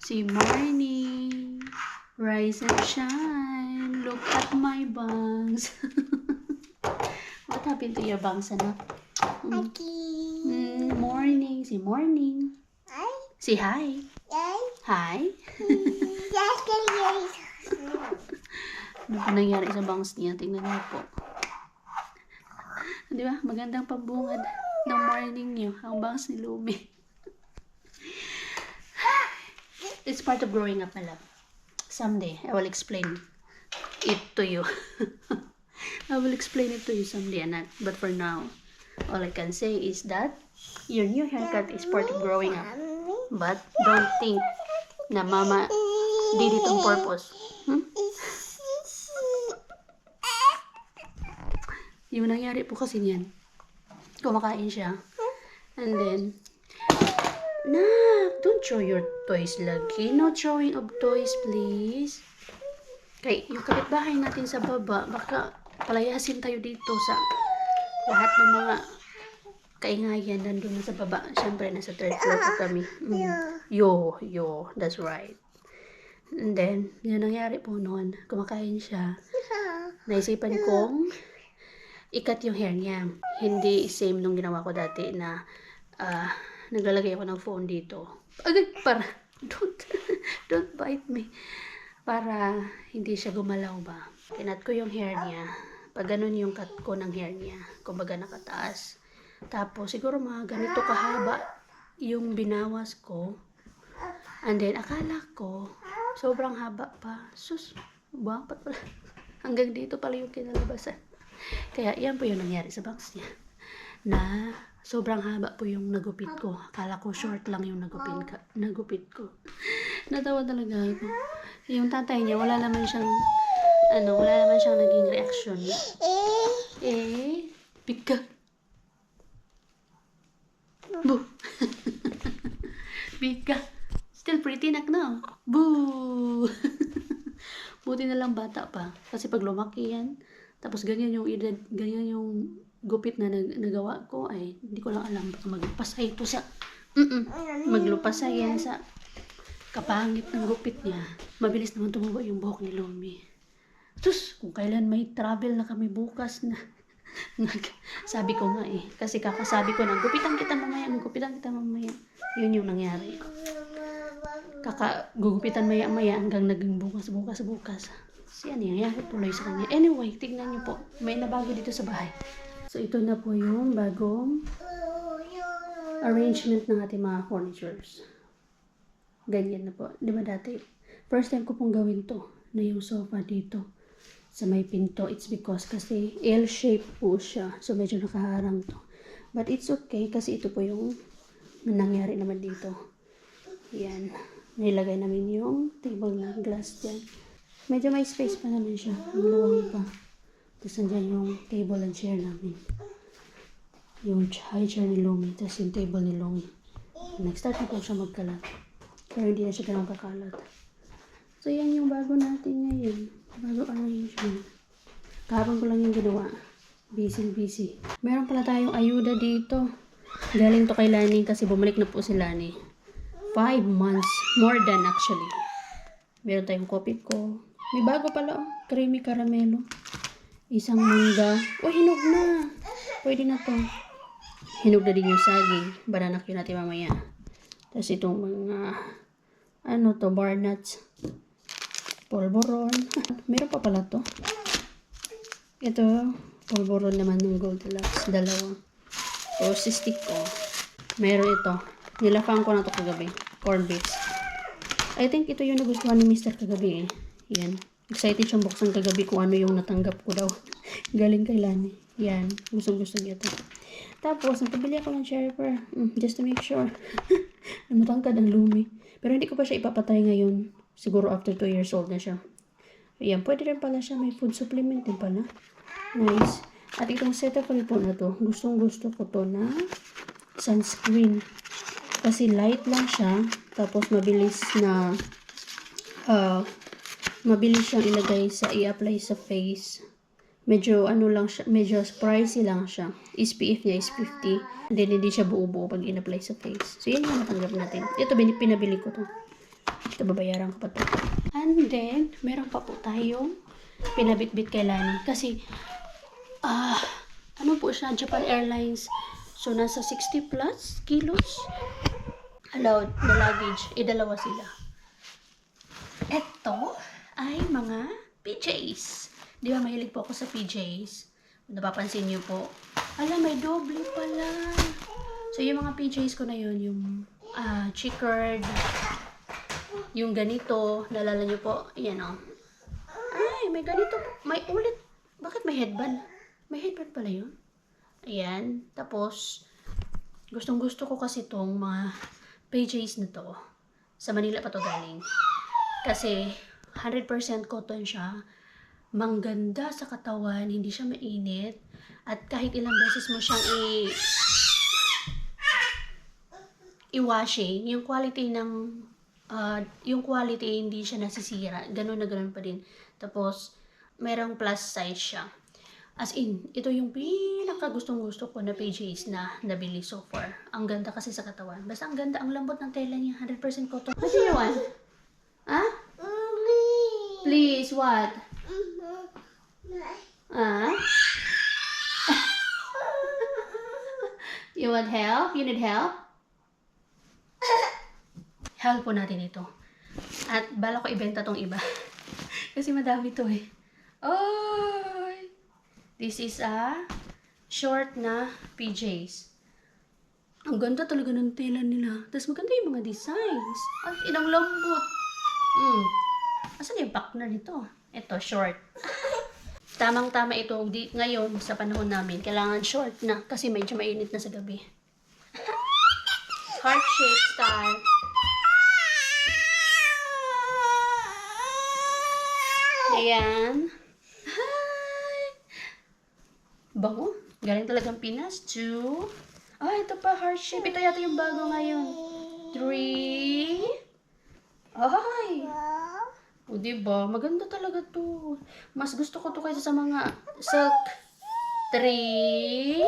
Say morning. Rise and shine. Look at my bangs. What happened to your bangs, anak? Morning. Say morning. Hi. Say hi. Hi. Ano po nangyari sa bangs niya? Tingnan niyo po. Di ba? Magandang pambungad ng morning niyo. Ang bangs ni Lumi. It's part of growing up, my love. Someday, I will explain it to you. I will explain it to you someday, anak. But for now, all I can say is that your new haircut is part of growing up. But don't think na mama did it on purpose. Yung nangyari po kasi niyan, kumakain siya. And then, don't throw your toys lagi. No throwing of toys, please. Kay, yung kapitbahay natin sa baba, baka palayasin tayo dito sa lahat ng mga kaingayan nandun sa baba. Siyempre, nasa third floor po kami. Yo, that's right. And then, yung nangyari po noon, kumakain siya. Naisipan kong ikat yung hair niya. Hindi same nung ginawa ko dati na naglalagay ako ng phone dito. Para, don't bite me. Para hindi siya gumalaw ba. Kinat ko yung hair niya. Pag ganun yung cut ko ng hair niya. Kumbaga nakataas. Tapos siguro mga ganito kahaba yung binawas ko. And then akala ko sobrang haba pa. Sus, bapat pala. Hanggang dito pala yung kinalabasan. Kaya yan po yung nangyari sa bangs niya. Na sobrang haba po yung nagupit ko. Akala ko short lang yung nagupit ko. Natawa talaga ako. Yung tatay niya, wala naman siyang naging reaction. Bigka. Boo. Bigka. Still pretty nak no? Boo. Buti na lang bata pa. Kasi pag lumaki yan, tapos ganyan yung edad, ganyan yung gupit na nagawa ko, ay hindi ko lang alam baka maglupasay ito sa maglupasay yan sa kapangit ng gupit niya. Mabilis naman tumubo yung buhok ni Lumi. Sus, kung kailan may travel na kami bukas na sabi ko nga kasi kakasabi ko na gupitan kita mamaya. Yun yung nangyari. Gugupitan maya hanggang naging bukas. Siya niya, tuloy sa kanya. Anyway, tignan niyo po. May nabago dito sa bahay. So, ito na po yung bagong arrangement ng ating mga furnitures. Ganyan na po. Di ba dati? First time ko pong gawin to. Na yung sofa dito. Sa may pinto. It's because kasi L-shape po siya. So, medyo nakaharang to. But it's okay kasi ito po yung nangyari naman dito. Yan. Nilagay namin yung table na glass dyan. Medyo may space pa naman siya. Maluwang pa. Tapos nandyan yung table and chair namin. Yung high chair ni Lumi. Tapos yung table ni Lumi. Nag-start na po siya magkalat. Pero hindi na siya ganun kakalat. So yan yung bago natin ngayon. Bago arrangement. Kahapon ko lang yung ginawa. Busy. Meron pala tayong ayuda dito. Galing to kay Lani kasi bumalik na po si Lani. 5 months. More than actually. Meron tayong coffee ko. May bago pala creamy caramelo. Isang mangga. Hinog na. Pwede na to. Hinog na din yung saging. Banana cue natin mamaya. Tapos itong mga bar nuts. Polvoron. Meron pa pala to. Ito, polvoron naman ng Goldilocks. Dalawa. Tapos stick ko. Meron ito. Nilafang ko na to kagabi. Corn beef. I think ito yung nagustuhan ni Mr. kagabi Yan. Excited siyang buksan kagabi kung ano yung natanggap ko daw. Galing kay Lani. Yan. Gusto niya ito. Tapos, nagpabili ako ng sharper. Just to make sure. Namatangkad ang Lumi. Pero hindi ko pa siya ipapatay ngayon. Siguro after 2 years old na siya. Ayan. Pwede rin pala siya. May food supplement din pala. Nice. At itong Cetaphil po na to. Gustong gusto ko to na sunscreen. Kasi light lang siya. Tapos mabilis na mabilis siyang ilagay i-apply sa face. Medyo lang siya, medyo pricey lang siya. SPF niya is 50. And then hindi siya buo-buo pag in-apply sa face. So yan yung natanggap natin. Ito pinabili ko to. Ito, babayaran ko pa to. And then, meron pa po tayong pinabitbit kay Lani. Kasi, ano po siya, Japan Airlines. So, nasa 60 plus kilos allowed na luggage. Dalawa sila. Ito ay mga PJs. Di ba mahilig po ako sa PJs? Napapansin niyo po. Ala, may doble pala. So, yung mga PJs ko na yun, yung checkered, yung ganito, nalala niyo po, yan o. Ay, may ganito po. May ulit. Bakit may headband? May headband pala yun. Ayan. Tapos, gustong-gusto ko kasi itong mga PJs na to. Sa Manila pa to galing. Kasi, 100% cotton siya. Mangganda sa katawan. Hindi siya mainit. At kahit ilang beses mo siyang i-washing, yung quality hindi siya nasisira. Ganun na ganun pa din. Tapos, merong plus size siya. As in, ito yung pinaka-gustong-gusto ko na PJs na nabili so far. Ang ganda kasi sa katawan. Basta ang ganda, ang lambot ng tela niya. 100% cotton. What do you want? Ha? Please, what? You want help? You need help? Help po natin ito. At bala ko ibenta tong iba. Kasi madami to eh. Oy! This is a short na PJs. Ang ganda talaga ng tela nila. Tapos maganda yung mga designs. At inang lambot. Asan yung partner nito? Ito, short. Tamang-tama ito ngayon sa panahon namin. Kailangan short na kasi medyo mainit na sa gabi. Heart-shaped style. Ayan. Bango. Galing talagang Pinas. 2. Ito pa, heart shape. Ito yata yung bago ngayon. 3. Ay! O, diba? Maganda talaga to. Mas gusto ko to kaysa sa mga silk. 3.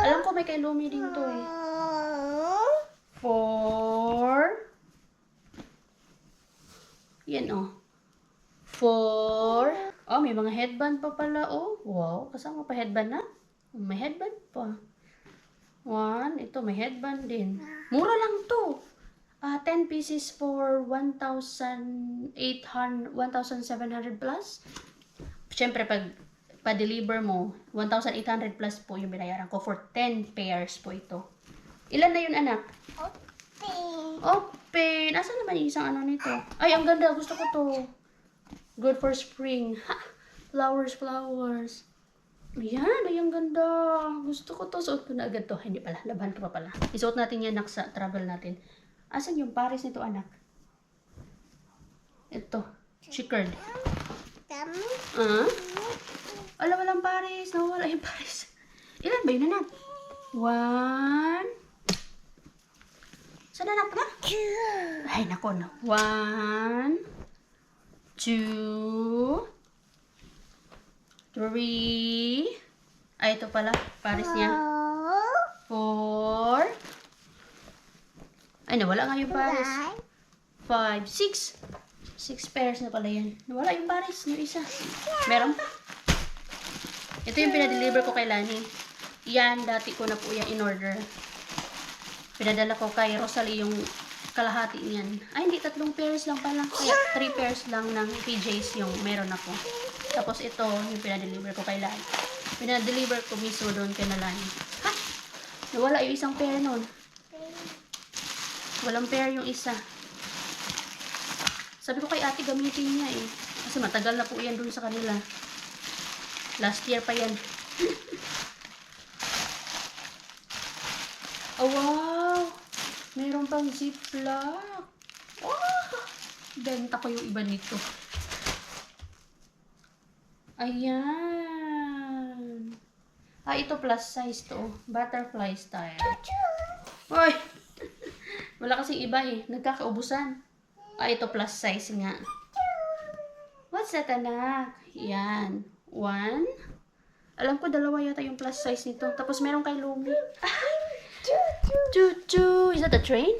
Alam ko may kay Lumi din to eh. 4. Yan oh. 4. Oh, may mga headband pa pala, oh. Wow, kasama pa headband na? May headband pa. 1. Ito, may headband din. Mura lang to. 10 pieces for 1,700 plus. Siyempre, pag pa-deliver mo, 1,800 plus po yung binayaran ko for 10 pairs po ito. Ilan na yun, anak? Open. Asan naman yung isang ano nito? Ay, ang ganda. Gusto ko to. Good for spring. Ha! Flowers. Ayan, ay ang ganda. Gusto ko to. Suot ko na agad to. Hindi pala. Laban ko pa pala. Isuot natin yan, anak, sa travel natin. Asan yung pares nito, anak? Ito. Checkered. Alam, walang pares. Nawala yung pares. Ilan ba yun, anak? 1. Saan anak na? Ay, nako na. 1, 2, 3. Ay, ito pala. Pares niya. 4. Ay, nawala nga yung pares. 5, 6. 6 pairs na pala yan. Nawala yung pares. Yung isa. Meron pa. Ito yung pinadeliver ko kay Lani. Yan, dati ko na po yan in order. Pinadala ko kay Rosalie yung kalahati niyan. Ay, hindi. 3 pairs lang pala. Kaya 3 pairs lang ng PJs yung meron ako. Tapos ito, yung pinadeliver ko kay Lani. Pinadeliver ko mismo doon kay Lani. Ha? Nawala yung isang pair nun. Walang pair yung isa. Sabi ko kay ate, gamitin niya eh. Kasi matagal na po yan doon sa kanila. Last year pa yan. Oh, wow! Meron pang ziplock. Oh! Benta ko yung iba nito. Ayan. Ito plus size to. Butterfly style. Uy! Wala kasing iba eh. Nagkakaubusan. Ito plus size nga. What's that, anak? Yan. 1. Alam ko, 2 yata yung plus size nito. Tapos meron kay Lumi. Choo-choo. Is that a train?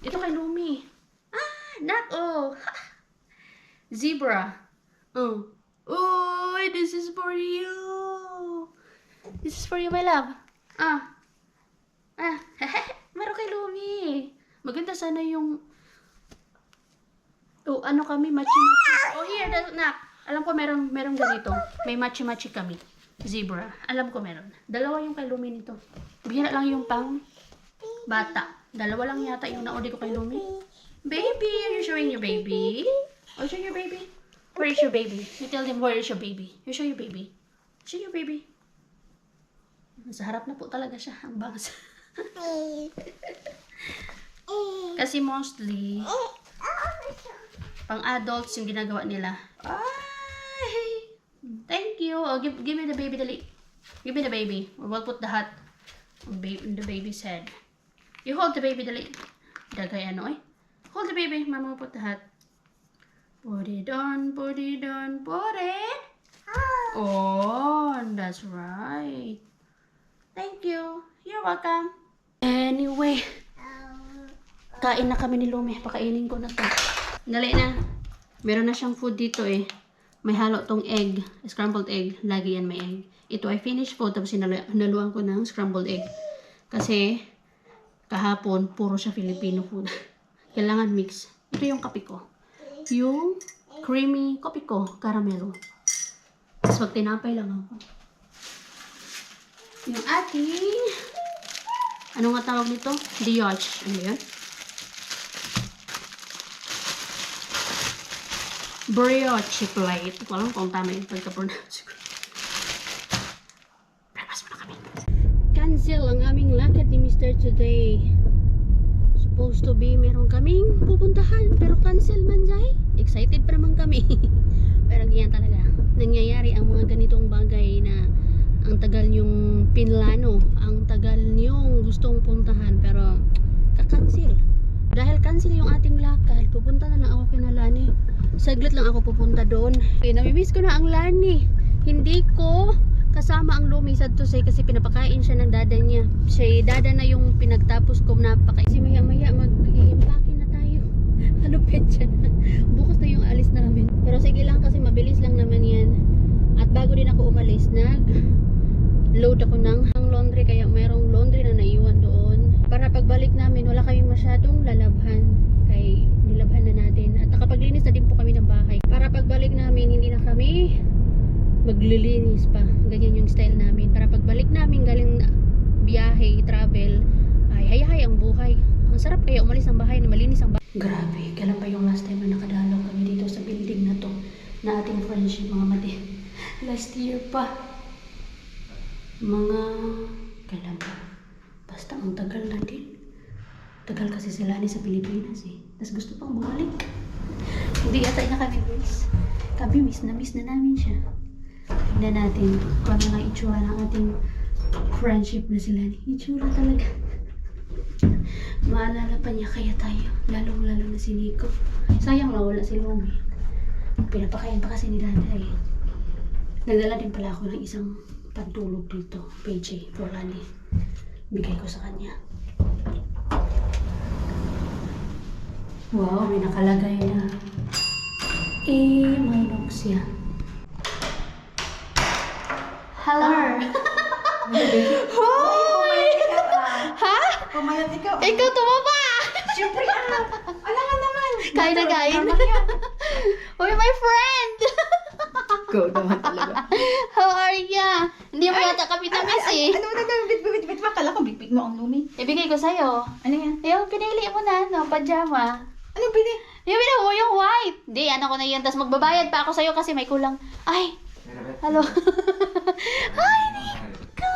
Ito kay Lumi. Not oh. Zebra. Oh. Oh, this is for you. This is for you, my love. Meron kay Lumi. Maganda sana yung... Oh, ano kami, matchy-matchy. Oh, here, nak. Alam ko meron ganito. May matchy-matchy kami. Zebra. Alam ko meron. Dalawa yung kay Lumi nito. Bihira lang yung pang bata. Dalawa lang yata yung na-order ko kay Lumi. Baby, are you showing your baby? Oh, show your baby. Where is your baby? You tell them where is your baby. You show your baby. Show your baby. Nasa harap na po talaga siya. Ang bangas. Kasi mostly, pang adults yung ginagawa nila. Ay! Thank you. Oh, give me the baby, dali. Give me the baby. Or we'll put the hat on the baby's head. You hold the baby, dali. Dagay ano eh. Hold the baby. Mama will put the hat. Put it on, put it on, put it. Oh, that's right. Thank you. You're welcome. Anyway, kain na kami ni Lumi. Pakainin ko na to. Dali na. Meron na siyang food dito eh. May halo tong egg. Scrambled egg. Lagi yan may egg. Ito ay finished food. Tapos hinaluan ko ng scrambled egg. Kasi kahapon, puro siya Filipino food. Kailangan mix. Ito yung kape ko. Yung creamy kopi ko, caramelo. Tapos magtinapay lang ako. Yung ating, ano nga tawag nito? Brioche. Ano yun? Brioche plate. Walang kung tama yung pagka-pronounce ko. Breakfast muna kami. Cancel ang aming lakad ni Mr. today. Supposed to be meron kaming pupuntahan pero cancel man jay. Excited pa naman kami. Pero ganyan talaga. Nangyayari ang mga ganitong bagay na ang tagal yung pinlano, ang tagal yung gustong puntahan pero ka-cancel. Dahil cancel yung ating lakad, pupunta na lang ako kina Lani. Saglit lang ako pupunta doon. Namimiss ko na ang Lani. Hindi ko kasama ang Lumi sad to say kasi pinapakain siya ng dada niya. Siya dada na yung pinagtapos ko napakain. Kasi maya mag-i-impake na tayo. Ano petsa na. Bukas na yung alis namin. Pero sige lang kasi mabilis lang naman yan. At bago din ako umalis, nag-load ako ng laundry. Kaya mayroong laundry na naiwan doon. Para pagbalik namin, wala kaming masyadong lalabhan. Kaya nilabhan na natin. At nakapaglinis na din po kami ng bahay. Para pagbalik namin, hindi na kami maglilinis pa. Ganyan yung style namin. Para pagbalik namin galing biyahe, travel, ay hay ang buhay. Ang sarap kaya umalis ng bahay na malinis ang bahay. Grabe, kailan pa yung last time na nakadalaw kami dito sa building na to na ating friendship mga mati. Last year pa. Kailan pa? Basta ang tagal na din. Tagal kasi sila ni sa Pilipinas eh. Tapos gusto pang bumalik. Hindi ata niya kami miss. Kami miss na namin siya. Tignan natin kung ano nga itsura ng ating friendship na sila ni. Itsura talaga. Maalala pa niya kaya tayo. Lalong-lalo na si Nico. Sayang nawala si Lumi. Pinapakain pa kasi ni Dada eh. Nagdala din pala ako ng isang pantulog dito. PJ for Lani. Bigay ko sa kanya. Wow, may nakalagay na Minoxia. Hello! Hoy! Ha? Pumayat ikaw. Ikaw tumaba! Siyempre alangan naman. Kain na kain. Uy, my friend! Go naman talaga. How are ya? Hindi mo yata kami na-miss eh. Ano bit kala ko bit mo ang Lumi. Ibigay ko sa'yo. Ano yan? Yung pinili mo na, no? Pajama. Ano bili? Yung pinili mo, yung white. Di, ano ko na yan. Tapos magbabayad pa ako sa'yo kasi may kulang. Ay! Hello. Hi, Nico!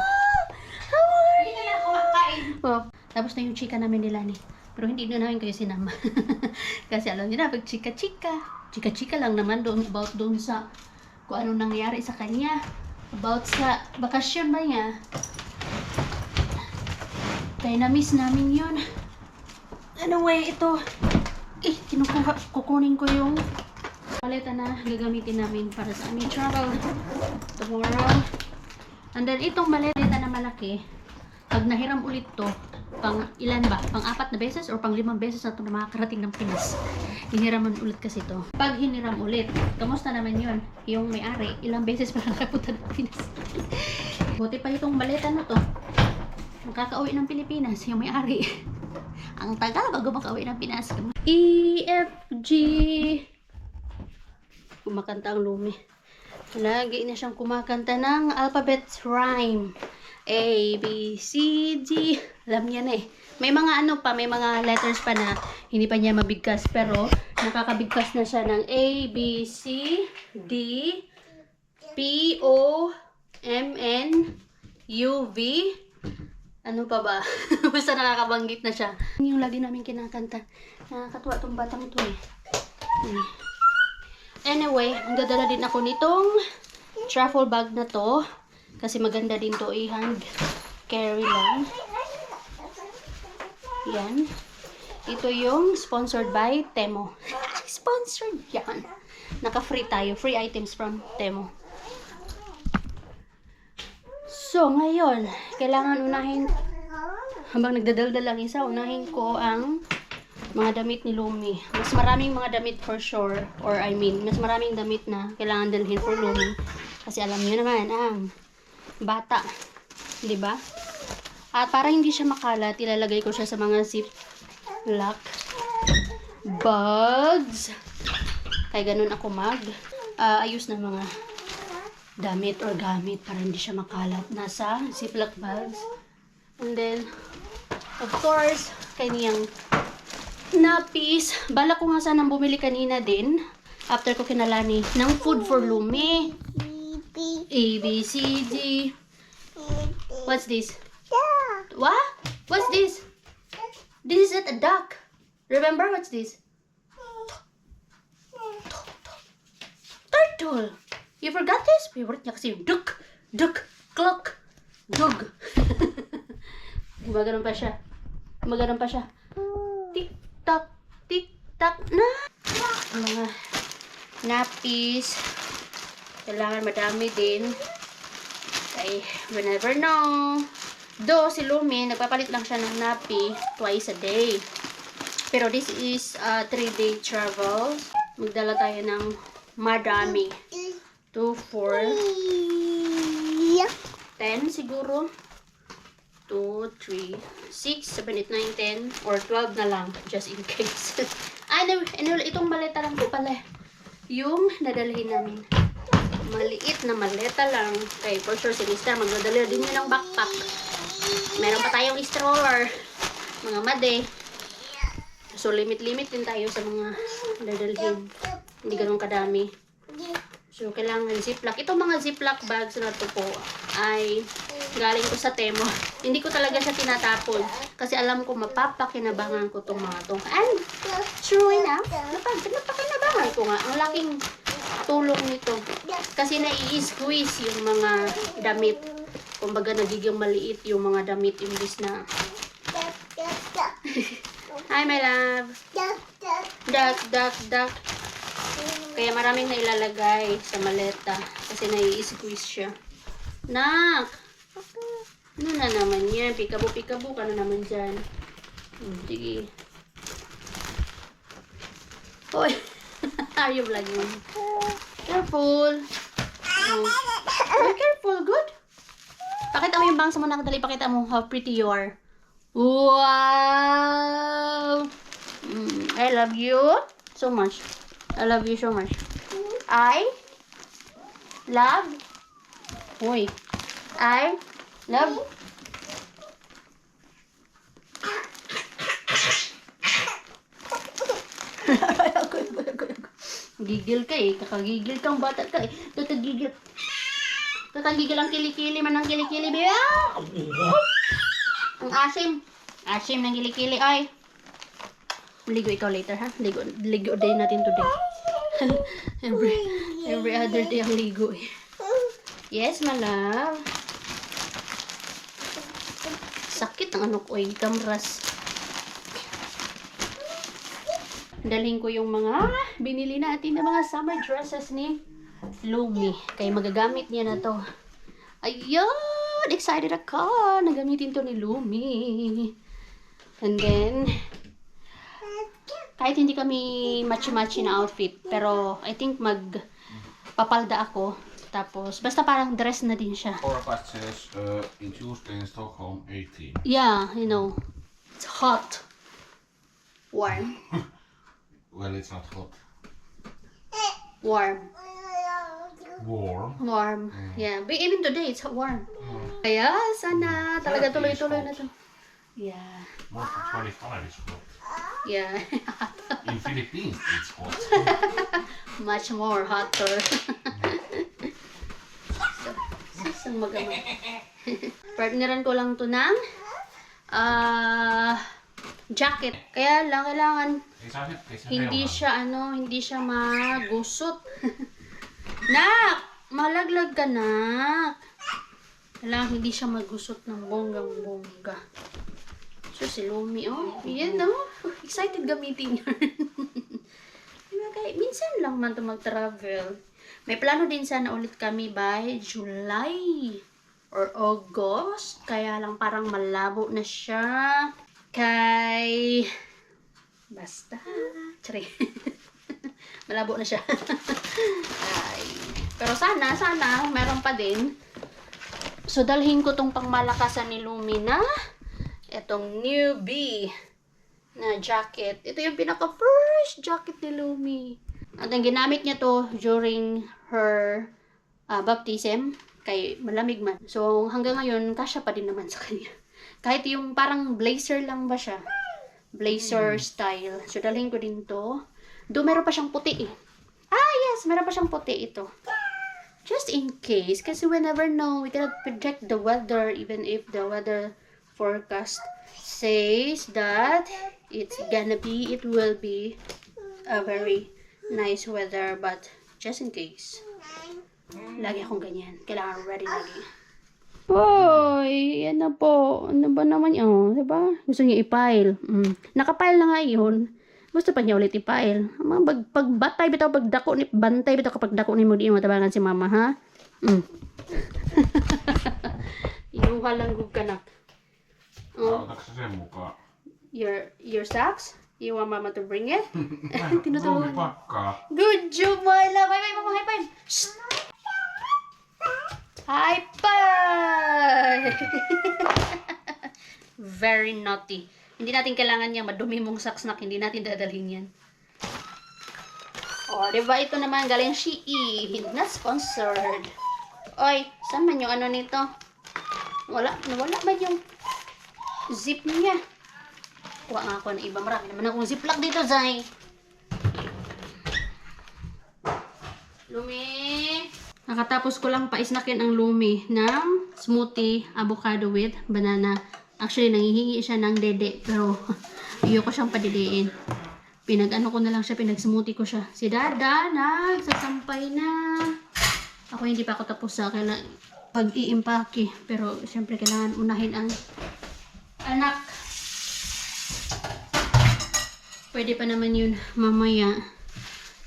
How are you? Oh, tapos na yung chika namin nila ni. Pero hindi na namin kayo sinama. Kasi alam niyo na, pag chika-chika. Chika-chika lang naman doon about doon sa kung ano nangyari sa kanya. About sa bakasyon ba niya. Kaya na-miss namin yun. Anyway, ito. Kukunin ko yung paleta na gagamitin namin para sa aming travel tomorrow. And then, itong maleta na malaki, pag nahiram ulit to, pang ilan ba? Pang-4 na beses or pang-5 beses na ito na makakarating ng Pinas. Hiniraman ulit kasi to. Pag hiniram ulit, kamusta naman yun? Yung may-ari, ilang beses pa lang nakapunta ng Pinas. Buti pa itong maleta na to. Makakauwi ng Pilipinas, yung may-ari. Ang tagal bago makauwi ng Pinas. E, F, G. Kumakanta ang Lumi. Lagi na siyang kumakanta ng alphabet rhyme. A, B, C, D. Alam niya na eh. May mga ano pa, may mga letters pa na hindi pa niya mabigkas. Pero nakakabigkas na siya ng A, B, C, D, P, O, M, N, U, V. Ano pa ba? Basta nakakabanggit na siya. Yung lagi namin kinakanta. Nakakatuwa tong batang to eh. Anyway, magdadala din ako nitong travel bag na to. Kasi maganda din to i-hand carry lang. Yan. Ito yung sponsored by Temo. Sponsored yan. Naka-free tayo. Free items from Temo. So, ngayon, kailangan unahin, habang nagdadaldal lang isa, unahin ko ang mga damit ni Lumi. Mas maraming mga damit for sure. Or I mean, mas maraming damit na kailangan dalhin for Lumi. Kasi alam niyo naman, ang bata. 'Di ba? At para hindi siya makalat, ilalagay ko siya sa mga ziplock bags. Kaya ganun ako ayos ng mga damit or gamit para hindi siya makalat. Nasa ziplock bags. And then, of course, kaniyang napis. Bala ko nga sanang bumili kanina din. After ko kinalani ng food for Lumi. A, B, C, D. What's this? What? What's this? This is a duck. Remember what's this? Turtle. You forgot this? Favorite niya kasi yung duck, duck, clock, dog. Gumaganon pa siya. Gumaganon pa siya. Tik-tak, tik-tak na. Mga napis. Kailangan madami din. Ay, we never know. Though, si Lumi, nagpapalit lang siya ng napi twice a day. Pero this is a 3-day travel. Magdala tayo ng madami. 2, 4, 10 siguro. 2, 3, 6, 7, 8, 9, 10, or 12 na lang, just in case. Anyway, itong maleta lang po pala. Yung nadalhin namin. Maliit na maleta lang. Okay, for sure si Mr. magdadala din yun ng backpack. Meron pa tayong stroller. Mga made. So, limit-limit din tayo sa mga dadalhin. Hindi ganun kadami. So, kailangan ziplock. Itong mga ziplock bags na ito po ay galing ko sa Temo. Hindi ko talaga siya tinatapon. Kasi alam ko mapapakinabangan ko itong mga ito. And, true enough, napakinabangan ko nga. Ang laking tulong nito. Kasi nai-squeeze yung mga damit. Kumbaga nagiging maliit yung mga damit imbis na hi my love. Duck, duck, duck. Kaya maraming nailalagay sa maleta. Kasi nai-squeeze siya. Nak! Ano na naman yan? Pikabu-pikabu ka na naman dyan. Sige. Hoy! Are you vlogging? Careful. Be careful. Good. Pakita mo yung bangs mo na. Dali, pakita mo how pretty you are. Wow! I love you so much. I love you so much. I love. Hoy. I love. Gigil ka eh. Kakagigil kang bata ka eh. Tatagigil. Tatagigil ang kilikili man ang kilikili. Ang asim. Asim ng kilikili ay. Ligo ikaw later ha. Ligo day natin today. every other day ang ligo eh. Yes, my love. Sakit ang ano ko eh. Kamras. Dalhin ko yung mga binili natin na mga summer dresses ni Lumi. Kaya magagamit niya na to. Ayun! Excited ako! Nagamitin to ni Lumi. And then, kahit hindi kami matchy-matchy na outfit, pero I think magpapalda ako. Tapos, basta parang dress na din siya. Forecast says in Tuesday in Stockholm 18. Yeah, you know, it's hot. Warm. Well, it's not hot. Warm. Warm. Warm. Yeah, but even today, it's warm. Kaya, sana talaga tuloy-tuloy na to. Yeah. More than 25 is hot. Yeah. In Philippines, it's hot. Much more hotter. So, magamay. Partneran ko lang to ng jacket. Kaya lang, kailangan hindi siya magusot. Nak! Malaglag ka, nak. Kailangan hindi siya magusot ng bonggang-bongga. So, si Lumi, oh. Yan, oh. Excited gamitin yun. Diba, kaya, minsan lang man ito mag-travel. May plano din sana ulit kami by July or August. Kaya lang parang malabo na siya. Basta. Tsari. Malabo na siya. Ay. Pero sana, meron pa din. So, dalhin ko tong pangmalakasan ni Lumi na etong newbie na jacket. Ito yung pinaka-first jacket ni Lumi. At ang ginamit niya to during her baptism. Kay malamig man. So, hanggang ngayon, kasya pa din naman sa kanya. Kahit yung parang blazer lang ba siya. Blazer style. So, dalhin ko din to. Doon meron pa siyang puti eh. Yes! Meron pa siyang puti ito. Just in case. Kasi we never know. We cannot predict the weather. Even if the weather forecast says that it will be a very nice weather. But just in case. Lagi akong ganyan. Kailangan ready lagi. Boy, yan na po. Ano ba naman yun? Diba? Gusto niya i-pile. Nakapile na nga yun. Gusto pa niya ulit i-pile. Pagbatay bitaw, bantay bitaw kapag dako ni mo di mo tabangan si mama, ha? Inuha lang gug ka na. Your socks? You want mama to bring it? Tinutulungan. Good job, my love. High five, mama. High five. Shh. High five! Very naughty. Hindi natin kailangan niya madumi mong socks na hindi natin dadalhin yan. O, diba? Ito naman galing Shein. Not sponsored. Oy, saan man yung ano nito? Nawala ba yung zip niya? Kuha nga ako ng iba. Marami naman akong ziplock dito, Zay. Lumi. Nakatapos ko lang pa-snackin ang Lumi ng smoothie avocado with banana. Actually, nangihingi siya ng dede. Pero, ayoko siyang padidiin. Pinag-ano ko na lang siya. Pinag-smoothie ko siya. Si Dada, nagsasampay na. Ako hindi pa ako tapos sa pag-i-impake. Pero, syempre, kailangan unahin ang anak. Pwede pa naman yun mamaya.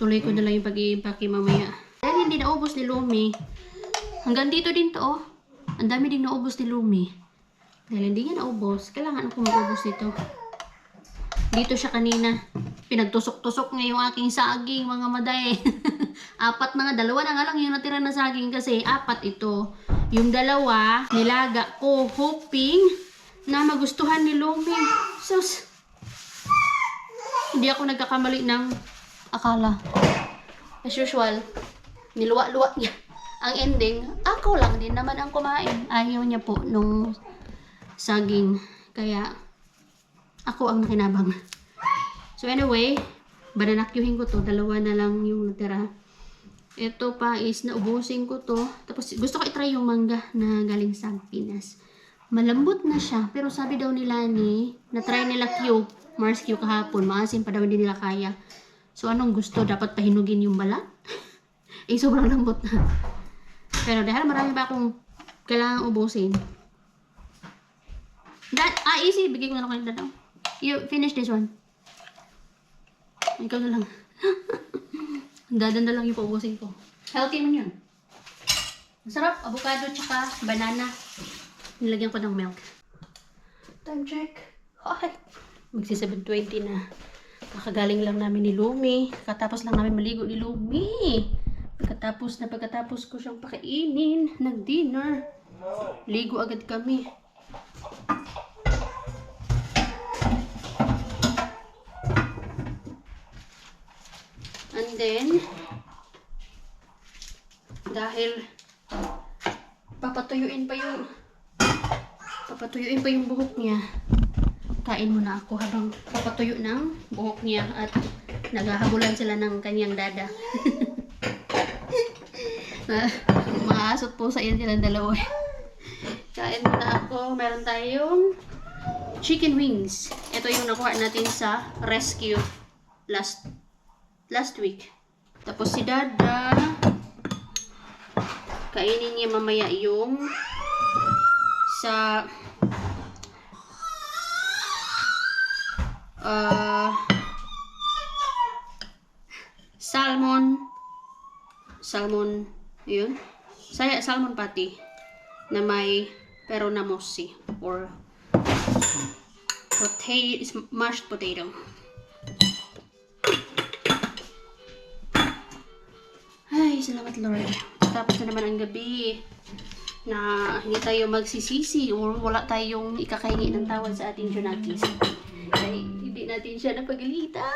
Tuloy ko na lang yung pag-i-impake mamaya. Dahil hindi naubos ni Lumi. Hanggang dito din to, oh. Ang dami din naubos ni Lumi. Dahil hindi niya naubos, kailangan ako mag-ubos dito. Dito siya kanina. Pinagtusok-tusok niya yung aking saging, mga maday. Apat na nga, dalawa na nga lang yung natira na saging kasi apat ito. Yung dalawa, nilaga ko, hoping na magustuhan ni Lumi. Sus! Hindi ako nagkakamali ng akala. As usual, niluwa-luwa niya. Ang ending, ako lang din naman ang kumain. Ayaw niya po nung saging. Kaya, ako ang nakinabang. So anyway, bananakyuhin ko to. Dalawa na lang yung natira. Ito pa is naubusin ko to. Tapos gusto ko itry yung mangga na galing sa Pinas. Malambot na siya. Pero sabi daw nila na-try nila Mars Q kahapon. Maasim pa daw hindi nila kaya. So anong gusto? Dapat pahinugin yung balat? Sobrang lambot na. Pero dahil marami pa akong kailangan ubusin. Easy. Bigay ko na lang kayo dadaw. You finish this one. Ikaw na lang. Dadan na lang yung paubusin ko. Healthy man yun. Masarap. Avocado tsaka banana. Nilagyan ko ng milk. Time check. Ay. Magsi 7:20 na. Kakagaling lang namin ni Lumi. Katapos lang namin maligo ni Lumi. Pagkatapos ko siyang pakainin ng dinner. Ligo agad kami. And then, dahil papatuyuin pa yung buhok niya, kain muna ako habang papatuyo ng buhok niya at naghahabulan sila ng kanyang dada. Mga asot po sa yan silang dalawa. Kain muna ako. Meron tayong chicken wings. Ito yung nakuha natin sa rescue last week. Tapos si Dada, kainin niya mamaya yung sa salmon yun, salmon patty na may peronamosi or mashed potato. Ay, salamat Lord. Tapos na naman ang gabi na hindi tayo magsisisi or wala tayong ikakahingi ng tawad sa ating Junakis. Ay, hindi natin siya napagalitan.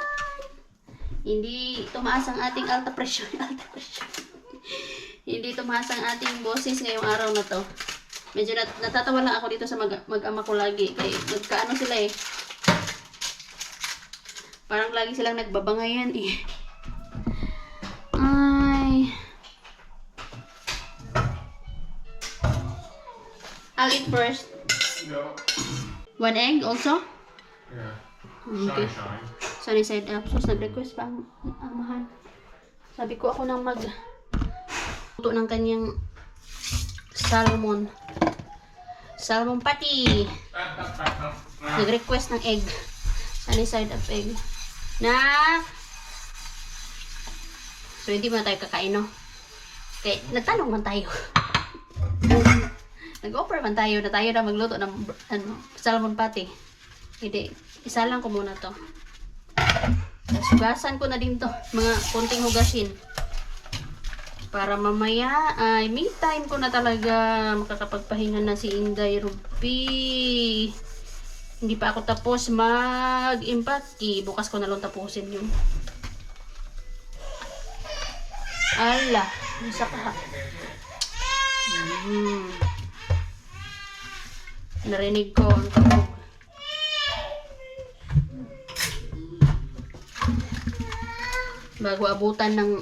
Hindi tumaas ang ating alta pressure. Hindi tumaas ang ating boses ngayong araw na to. Medyo natatawa lang ako dito sa mag-ama ko lagi. Kaya magkaano sila eh. Parang lagi silang nagbabangayan eh. Ay. I'll eat first. No. 1 egg also? Yeah. Okay. Sunshine. Sunny side up. So, nag-request pa ang amahan. Sabi ko ako nang luto ng kanyang salmon patty. Nag-request ng egg. Sunny side up egg. So, hindi mo na tayo kakain, no? Okay, nagtanong man tayo. Nag-offer man tayo na magluto ng salmon patty. Hindi. Isa lang ko muna to. Tapos hugasan ko na din to. Mga konting hugasin. Para mamaya ay me time ko na talaga makakapagpahinga na si Inday Ruby. Hindi pa ako tapos mag-impake. Bukas ko na lang tapusin yung ala. Nasa ka. Narinig ko ang tawag. Bago abutan ng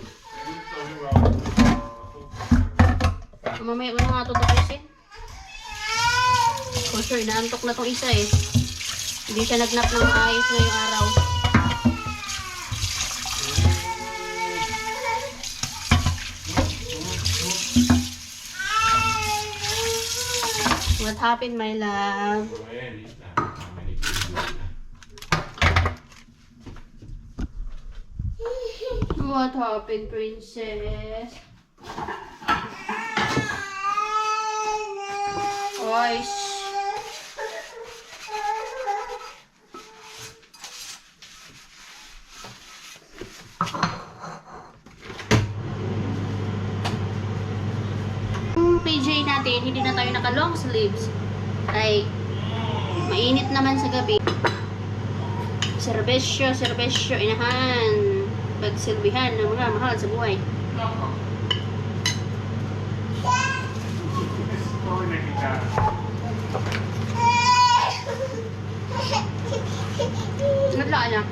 mamaya ko na nga ito tapusin. For sure, inaantok na itong isa eh. Hindi siya nagnap ng maayos ngayong araw. What happened, my love? What happened, princess? Voice. PJ natin, hindi na tayo naka long sleeves. Ay, mainit naman sa gabi. Serbesyo, inahan. Pagsilbihan ng mga mahal sa buhay. Nagla anak.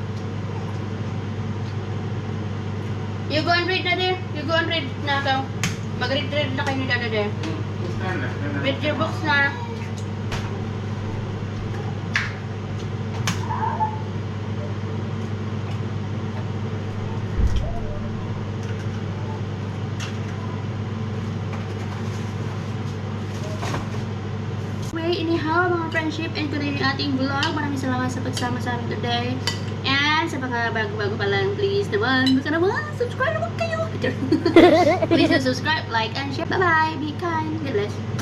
You go and read na there. You go and read na ikaw. Mag-read na kayo ni Dada there. Read your books na. Okay, anyhow mga friendship, and today yung ating vlog. Maraming salamat sa pagsama sa amin today. And sa mga bago-bago pa lang, please naman, baka naman, subscribe naman kayo. Please subscribe, like, and share. Bye-bye. Be kind. God bless.